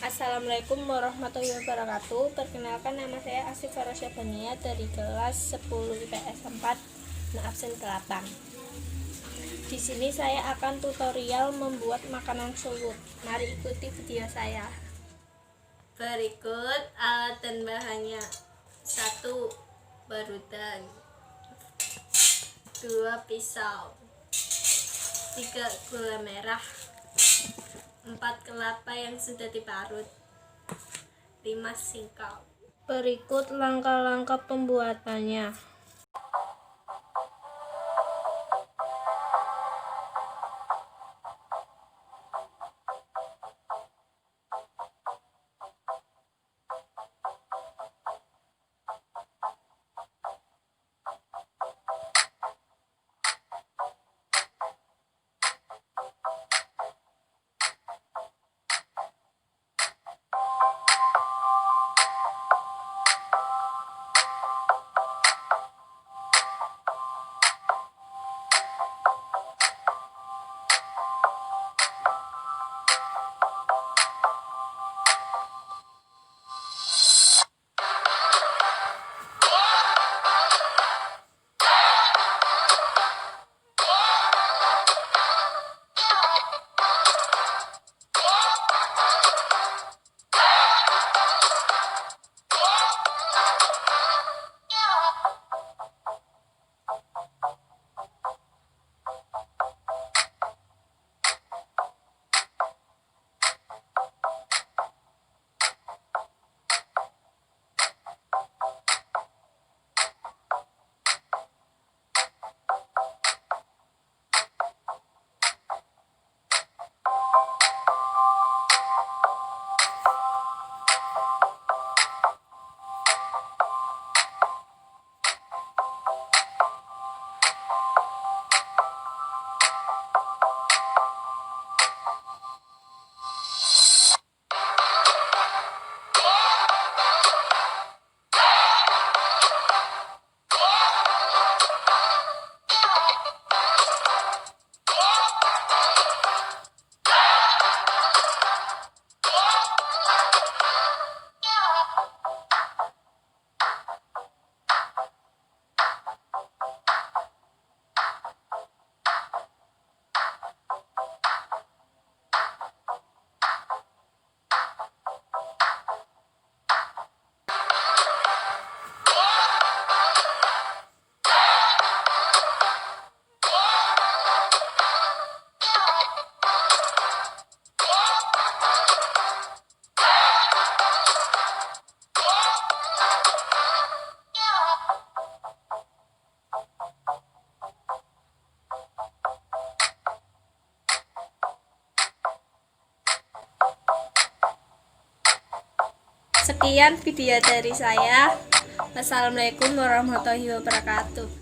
Assalamualaikum warahmatullahi wabarakatuh. Perkenalkan, nama saya Asifah Rosyabania dari kelas 10 IPS 4 dan absen 8. Di sini saya akan tutorial membuat makanan suwuk. Mari ikuti video saya. Berikut alat dan bahannya: 1 barudan, 2 pisau, 3 gula merah, 4 kelapa yang sudah diparut, 5 singkong. Berikut langkah-langkah pembuatannya. Sekian video dari saya. Wassalamualaikum warahmatullahi wabarakatuh.